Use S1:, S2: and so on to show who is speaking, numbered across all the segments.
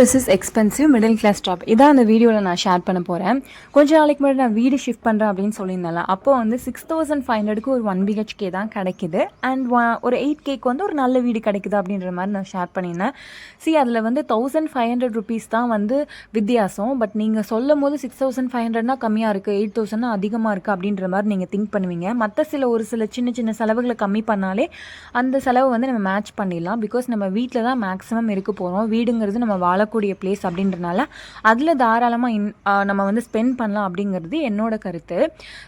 S1: Versus expensive middle class top இதான் அந்த வீடியோவில் நான் ஷேர் பண்ண போகிறேன். கொஞ்ச நாளைக்கு முன்னாடி நான் வீடு ஷிஃப்ட் பண்ணுறேன் அப்படின்னு சொல்லியிருந்தேன். அப்போ வந்து 6500க்கு ஒரு 1 BHK தான் கிடைக்குது. அண்ட் ஒரு 8Kக்கு வந்து ஒரு நல்ல வீடு கிடைக்குது அப்படின்ற மாதிரி நான் ஷேர் பண்ணியிருந்தேன். அதில் வந்து 1500 rupees தான் வந்து வித்தியாசம். பட் நீங்கள் சொல்லும் போது 6500னா கம்மியாக இருக்குது, 8000 அதிகமாக இருக்குது அப்படின்ற மாதிரி நீங்கள் திங்க் பண்ணுவீங்க. மற்ற ஒரு சில சின்ன சின்ன செலவுகளை கம்மி பண்ணாலே அந்த செலவு வந்து நம்ம மேட்ச் பண்ணிடலாம். பிகாஸ் நம்ம வீட்டில் தான் மேக்ஸிமம் இருக்க போகிறோம். வீடுங்கிறது நம்ம வாழக்கூடிய பிளேஸ் அப்படின்றனால அதில் தாராளமாக நம்ம வந்து ஸ்பெண்ட் பண்ணலாம் அப்படிங்கிறது என்னோட கருத்து.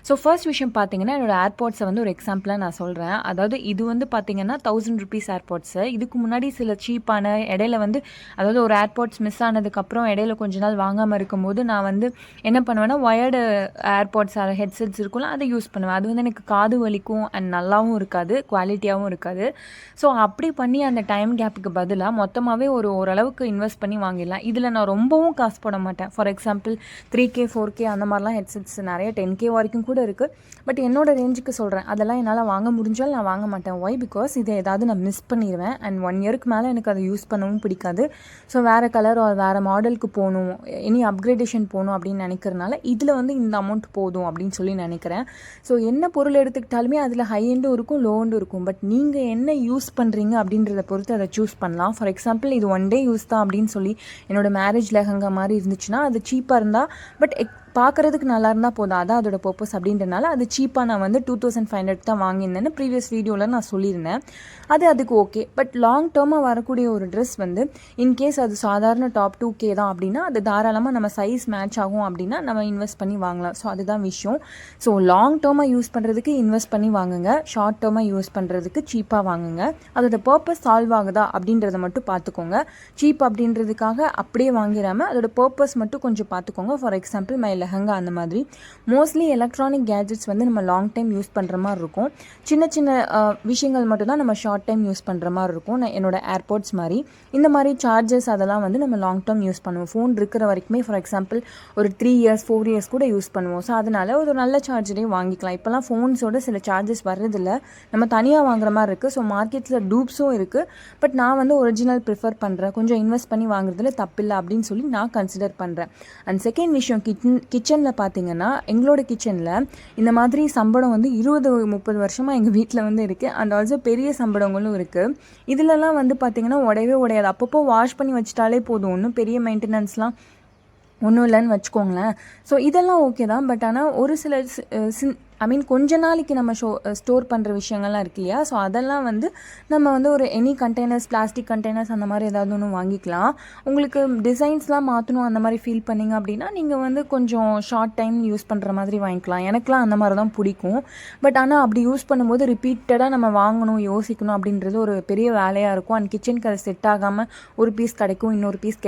S1: ஸோ ஃபர்ஸ்ட் விஷயம் பார்த்தீங்கன்னா, என்னோட ஏர்பாட்ஸை வந்து ஒரு எக்ஸாம்பிளாக நான் சொல்கிறேன். அதாவது இது வந்து பார்த்தீங்கன்னா 1000 rupees ஏர்பாட்ஸு. இதுக்கு முன்னாடி சில சீப்பான இடையில வந்து, அதாவது ஒரு ஏர்பாட்ஸ் மிஸ் ஆனதுக்கப்புறம் இடையில கொஞ்ச நாள் வாங்காமல் இருக்கும்போது நான் வந்து என்ன பண்ணுவேன்னா, ஒயர்டு ஏர்பாட்ஸ் ஹெட்செட்ஸ் இருக்கும்ல, அதை யூஸ் பண்ணுவேன். அது வந்து எனக்கு காது வலிக்கும் அண்ட் நல்லாவும் இருக்காது, குவாலிட்டியாகவும் இருக்காது. ஸோ அப்படி பண்ணி அந்த டைம் கேப்புக்கு பதிலாக மொத்தமாகவே ஓரளவுக்கு இன்வெஸ்ட் பண்ணி வாங்கிடலாம். இதில் நான் ரொம்பவும் காசு போட மாட்டேன். ஃபார் எக்ஸாம்பிள் 3K 4K அந்த மாதிரிலாம் ஹெட்செட்ஸ் நிறைய 10K வரைக்கும் கூட இருக்குது. பட் என்னோட ரேஞ்சுக்கு சொல்கிறேன், அதெல்லாம் என்னால் வாங்க முடிஞ்சாலும் நான் வாங்க மாட்டேன். ஒய்? பிகாஸ் இதை ஏதாவது நான் மிஸ் பண்ணிடுவேன் அண்ட் 1 yearக்கு மேலே எனக்கு அதை யூஸ் பண்ணவும் பிடிக்காது. ஸோ வேறு கலர் வேறு மாடலுக்கு போகணும், இனி அப்கிரேடேஷன் போகணும் அப்படின்னு நினைக்கிறனால இதில் வந்து இந்த அமௌண்ட் போதும் அப்படின்னு சொல்லி நினைக்கிறேன். ஸோ என்ன பொருள் எடுத்துக்கிட்டாலுமே அதில் ஹை எண்டும் இருக்கும், லோ எண்டும் இருக்கும். பட் நீங்கள் என்ன யூஸ் பண்ணுறீங்க அப்படின்றத பொறுத்து அதை சூஸ் பண்ணலாம். ஃபார் எக்ஸாம்பிள் இது 1 day யூஸ் தான் அப்படின்னு சொல்லி என்னோடய மேரேஜ் லெஹங்கா மாதிரி இருந்துச்சுன்னா அது சீப்பாக இருந்தால், பட் பார்க்குறதுக்கு நல்லா இருந்தால் போதும், அதான் அதோட பர்பஸ் அப்படின்றனால அது சீப்பாக நான் வந்து 2500 தான் வாங்கியிருந்தேன்னு ப்ரீவியஸ் வீடியோவில் நான் சொல்லியிருந்தேன். அதுக்கு ஓகே. பட் லாங் டேர்மாக வரக்கூடிய ஒரு ட்ரெஸ் வந்து இன்கேஸ் அது சாதாரண டாப் 2K தான் அப்படின்னா அது தாராளமாக நம்ம சைஸ் மேட்ச் ஆகும் அப்படின்னா நம்ம இன்வெஸ்ட் பண்ணி வாங்கலாம். ஸோ அதுதான் விஷயம். ஸோ லாங் டேர்மாக யூஸ் பண்ணுறதுக்கு இன்வெஸ்ட் பண்ணி வாங்குங்க, ஷார்ட் டேர்மாக யூஸ் பண்ணுறதுக்கு சீப்பாக வாங்குங்க. அதோட பர்பஸ் சால்வ் ஆகுதா அப்படின்றத மட்டும் பார்த்துக்கோங்க. சீப் அப்படின்றதுக்காக அப்படியே வாங்கிடாமல் அதோட பர்பஸ் மட்டும் கொஞ்சம் பார்த்துக்கோங்க. ஃபார் எக்ஸாம்பிள் லெஹங்கா அந்த மாதிரி மோஸ்ட்லி எலக்ட்ரானிக் கேஜெட்ஸ் வந்து நம்ம லாங் டைம் யூஸ் பண்ணுற மாதிரி இருக்கும். சின்ன சின்ன விஷயங்கள் மட்டும்தான் நம்ம ஷார்ட் டைம் யூஸ் பண்ணுற மாதிரி இருக்கும். என்னோட ஏர்பாட்ஸ் மாதிரி இந்த மாதிரி சார்ஜஸ் அதெல்லாம் வந்து நம்ம லாங் டேர்ம் யூஸ் பண்ணுவோம். ஃபோன் இருக்கிற வரைக்குமே ஃபார் எக்ஸாம்பிள் ஒரு 3 years 4 years கூட யூஸ் பண்ணுவோம். ஸோ அதனால் ஒரு நல்ல சார்ஜரையும் வாங்கிக்கலாம். இப்போலாம் ஃபோன்ஸோட சில சார்ஜஸ் வர்றதில்ல, நம்ம தனியாக வாங்குற மாதிரி இருக்குது. ஸோ மார்க்கெட்டில் டூப்ஸும் இருக்குது. பட் நான் வந்து ஒரிஜினல் ப்ரிஃபர் பண்ணுறேன். கொஞ்சம் இன்வெஸ்ட் பண்ணி வாங்குறதுல தப்பில்லை அப்படின்னு சொல்லி நான் கன்சிடர் பண்ணுறேன். அண்ட் செகண்ட் விஷயம், கிச்சனில் பார்த்தீங்கன்னா, எங்களோட கிச்சனில் இந்த மாதிரி சம்பளம் வந்து 20-30 வருஷமாக எங்கள் வீட்டில் வந்து இருக்குது. அண்ட் ஆல்சோ பெரிய சம்பளங்களும் இருக்குது. இதிலலாம் வந்து பார்த்திங்கன்னா உடையவே உடையாது. அப்பப்போ வாஷ் பண்ணி வச்சிட்டாலே போதும், ஒன்றும் பெரிய மெயின்டெனன்ஸ்லாம் ஒன்றும் இல்லைன்னு வச்சுக்கோங்களேன். ஸோ இதெல்லாம் ஓகே தான். பட் ஆனால் ஒரு சில கொஞ்ச நாளைக்கு நம்ம ஸ்டோர் பண்ணுற விஷயங்கள்லாம் இருக்கு இல்லையா? ஸோ அதெல்லாம் வந்து நம்ம வந்து ஒரு எனி கண்டெய்னர்ஸ், பிளாஸ்டிக் கண்டெய்னர்ஸ் அந்த மாதிரி ஏதாவது ஒன்று வாங்கிக்கலாம். உங்களுக்கு டிசைன்ஸ்லாம் மாற்றணும் அந்த மாதிரி ஃபீல் பண்ணிங்க அப்படின்னா நீங்கள் வந்து கொஞ்சம் ஷார்ட் டைம் யூஸ் பண்ணுற மாதிரி வாங்கிக்கலாம். எனக்குலாம் அந்த மாதிரி தான் பிடிக்கும். பட் ஆனால் அப்படி யூஸ் பண்ணும்போது ரிப்பீட்டடாக நம்ம வாங்கணும், யோசிக்கணும் அப்படின்றது ஒரு பெரிய வேலையாக இருக்கும். அண்ட் கிச்சனுக்கு அது செட் ஆகாமல் ஒரு பீஸ் கிடைக்கும், இன்னொரு பீஸ்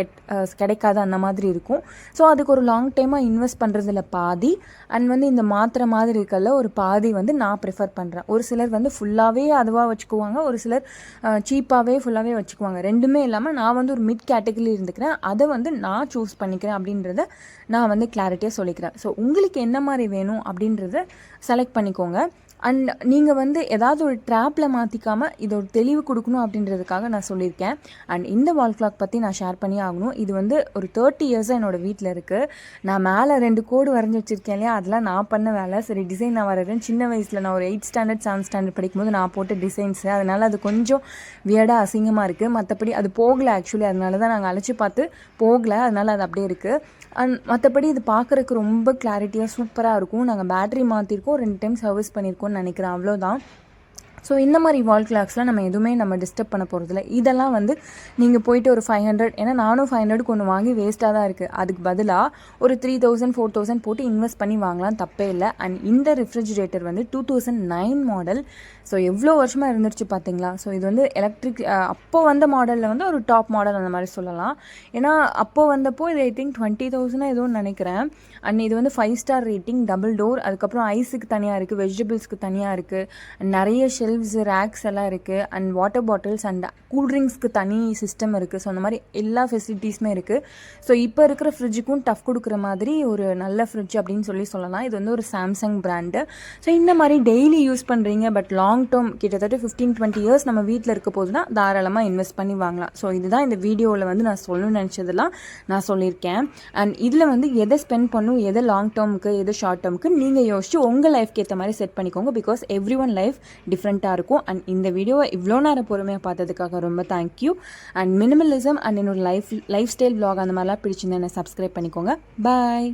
S1: கிடைக்காது, அந்த மாதிரி இருக்கும். ஸோ அதுக்கு ஒரு லாங் டைமாக இன்வெஸ்ட் பண்ணுறதுல பாதி அண்ட் வந்து இந்த மாத்திரை மாதிரி இருக்கல ஒரு பாதி வந்து நான் ப்ரிஃபர் பண்ணுறேன். ஒரு சிலர் வந்து ஃபுல்லாகவே அதுவாக வச்சுக்குவாங்க, ஒரு சிலர் சீப்பாகவே ஃபுல்லாகவே வச்சுக்குவாங்க. ரெண்டுமே இல்லாமல் நான் வந்து ஒரு மிட் கேட்டகரி இருந்துக்கிறேன். அதை வந்து நான் சூஸ் பண்ணிக்கிறேன் அப்படின்றத நான் வந்து கிளாரிட்டியாக சொல்லிக்கிறேன். ஸோ உங்களுக்கு என்ன மாதிரி வேணும் அப்படின்றத செலக்ட் பண்ணிக்கோங்க. அண்ட் நீங்கள் வந்து ஏதாவது ஒரு ட்ராப்பில் மாற்றிக்காமல் இதை ஒரு தெளிவு கொடுக்கணும் அப்படின்றதுக்காக நான் சொல்லியிருக்கேன். அண்ட் இந்த வால் கிளாக் பற்றி நான் ஷேர் பண்ணி ஆகணும். இது வந்து ஒரு 30 yearsஸாக என்னோடய வீட்டில் இருக்குது. நான் மேலே 2 கோடு வரைஞ்சி வச்சுருக்கேன் இல்லையா, அதெல்லாம் நான் பண்ண வேலை. சரி, டிசைன் நான் வரைகிறேன். சின்ன வயசில் நான் ஒரு 8th standard 7th standard படிக்கும்போது நான் போட்ட டிசைன்ஸு, அதனால் அது கொஞ்சம் வியர்டாக அசிங்கமாக இருக்குது. மற்றபடி அது போகலை ஆக்சுவலி, அதனால தான் நாங்கள் அழைச்சி பார்த்து போகலை, அதனால் அது அப்படியே இருக்குது. அண்ட் மற்றபடி இது பார்க்குறதுக்கு ரொம்ப கிளாரிட்டியாக சூப்பராக இருக்கும். நாங்கள் பேட்டரி மாற்றிருக்கோம், 2 time சர்வீஸ் பண்ணியிருக்கோம்னு நினைக்கிறேன், அவ்வளோதான். ஸோ இந்த மாதிரி வால் கிளாக்ஸ்லாம் நம்ம எதுவுமே நம்ம டிஸ்டர்ப் பண்ண போகிறதில்ல. இதெல்லாம் வந்து நீங்கள் போயிட்டு ஒரு 500, ஏன்னா நானும் 500க்கு ஒன்று வாங்கி வேஸ்ட்டாக தான் இருக்குது. அதுக்கு பதிலாக ஒரு 3000 4000 போட்டு இன்வெஸ்ட் பண்ணி வாங்கலாம், தப்பே இல்லை. அண்ட் இந்த ரெஃப்ரிஜிரேட்டர் வந்து 2009 மாடல். ஸோ எவ்வளோ வருஷமாக இருந்துருச்சு பார்த்தீங்களா? ஸோ இது வந்து எலக்ட்ரிக் அப்போது வந்த மாடலில் வந்து ஒரு டாப் மாடல் அந்த மாதிரி சொல்லலாம். ஏன்னா அப்போது வந்தப்போ இது ஐ திங்க் 20,000 எதுவும் நினைக்கிறேன். அண்ட் இது வந்து 5 star ரேட்டிங், டபுள் டோர். அதுக்கப்புறம் ஐஸுக்கு தனியாக இருக்குது, வெஜிடபிள்ஸ்க்கு தனியாக இருக்குது, நிறைய ரேக்ஸ் எல்லாம் இருக்குது. அண்ட் வாட்டர் பாட்டில்ஸ் அண்ட் கூல்ட்ரிங்க்ஸ்க்கு தனி சிஸ்டம் இருக்குது. ஸோ அந்த மாதிரி எல்லா ஃபெசிலிட்டிஸுமே இருக்குது. ஸோ இப்போ இருக்கிற ஃப்ரிட்ஜுக்கும் டஃப் கொடுக்குற மாதிரி ஒரு நல்ல ஃப்ரிட்ஜ் அப்படின்னு சொல்லலாம். இது வந்து ஒரு சாம்சங் பிராண்டு. ஸோ இந்த மாதிரி டெய்லி யூஸ் பண்ணுறீங்க, பட் லாங் லாங் டேர்ம் கிட்டத்தட்ட 15-20 இயர்ஸ் நம்ம வீட்டில் இருக்க போதுன்னா தாராளமாக இன்வெஸ்ட் பண்ணி வாங்கலாம். ஸோ இதுதான் இந்த வீடியோவில் வந்து நான் சொல்லணும்னு நினச்சதெல்லாம் நான் சொல்லியிருக்கேன். அண்ட் இதில் வந்து எதை ஸ்பெண்ட் பண்ணும், எதை லாங் டேர்முக்கு, எது ஷார்ட் டேர்முக்கு நீங்கள் யோசிச்சு உங்கள் லைஃப்க்கு ஏற்ற மாதிரி செட் பண்ணிக்கோங்க. பிகாஸ் எவ்ரி ஒன் லைஃப் டிஃப்ரெண்ட்டாக இருக்கும். அண்ட் இந்த வீடியோவை இவ்வளோ நேரம் பொறுமையாக பார்த்ததுக்காக ரொம்ப தேங்க்யூ. அண்ட் மினிமலிசம் அண்ட் என்னோட லைஃப் ஸ்டைல் vlog அந்த மாதிரிலாம் பிடிச்சிருந்தா என்னை சப்ஸ்கிரைப் பண்ணிக்கோங்க. பாய்.